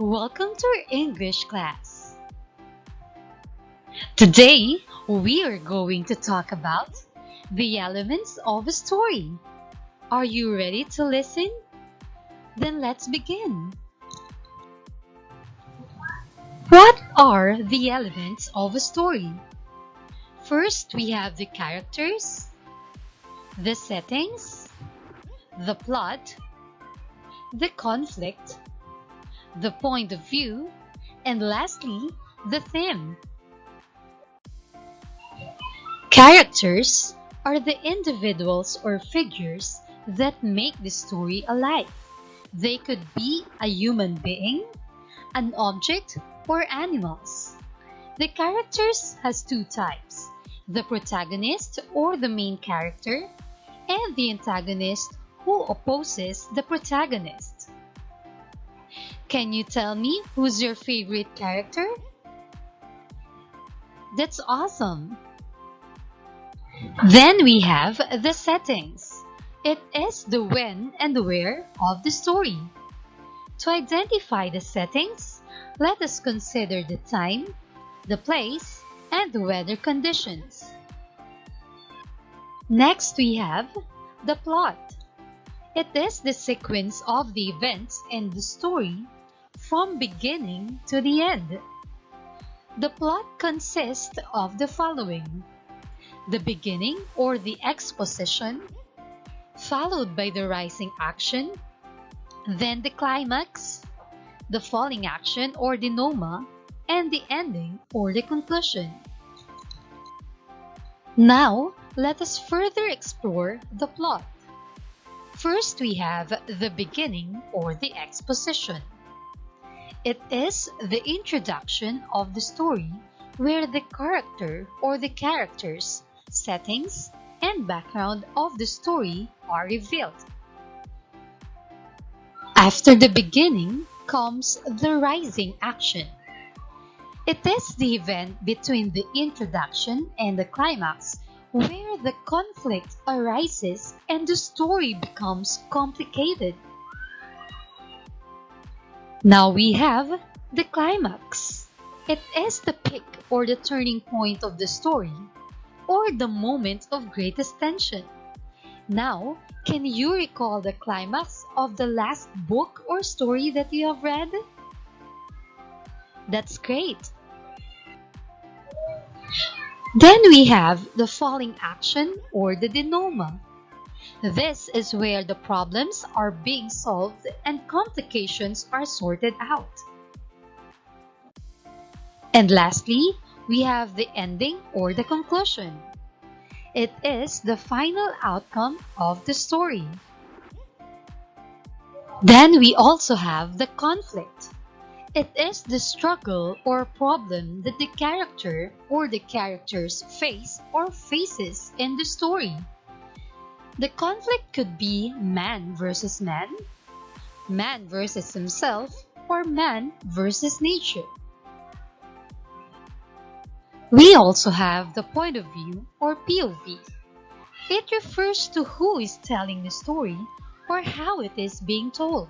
Welcome to our English class. Today, we are going to talk about the elements of a story. Are you ready to listen? Then let's begin. What are the elements of a story? First, we have the characters, the settings, the plot, the conflict, the point of view, and lastly, the theme. Characters are the individuals or figures that make the story alive. They could be a human being, an object, or animals. The characters has two types: the protagonist or the main character, and the antagonist who opposes the protagonist. Can you tell me who's your favorite character? That's awesome! Then we have the settings. It is the when and the where of the story. To identify the settings, let us consider the time, the place, and the weather conditions. Next we have the plot. It is the sequence of the events in the story from beginning to the end. The plot consists of the following: the beginning or the exposition, followed by the rising action, then the climax, the falling action or denouement, and the ending or the conclusion. Now, let us further explore the plot. First, we have the beginning or the exposition. It is the introduction of the story where the character or the characters, settings, and background of the story are revealed. After the beginning comes the rising action. It is the event between the introduction and the climax where the conflict arises and the story becomes complicated. Now we have the climax. It is the peak or the turning point of the story, or the moment of greatest tension. Now, can you recall the climax of the last book or story that you have read? That's great! Then we have the falling action or the denouement. This is where the problems are being solved and complications are sorted out. And lastly, we have the ending or the conclusion. It is the final outcome of the story. Then we also have the conflict. It is the struggle or problem that the character or the characters face or faces in the story. The conflict could be man versus himself, or man versus nature. We also have the point of view or POV. It refers to who is telling the story or how it is being told.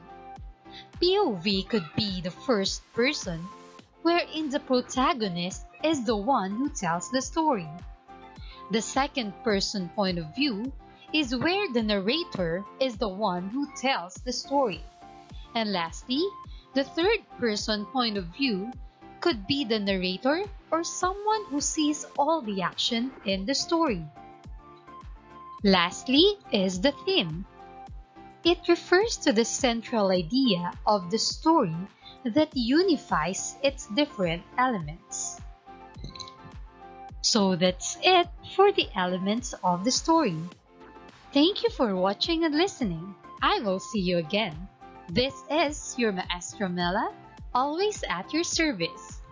POV could be the first person, wherein the protagonist is the one who tells the story. The second person point of view is where the narrator is the one who tells the story. And lastly, the third person point of view could be the narrator or someone who sees all the action in the story. Lastly is the theme. It refers to the central idea of the story that unifies its different elements. So that's it for the elements of the story. Thank you for watching and listening. I will see you again. This is your Maestro Mela, always at your service.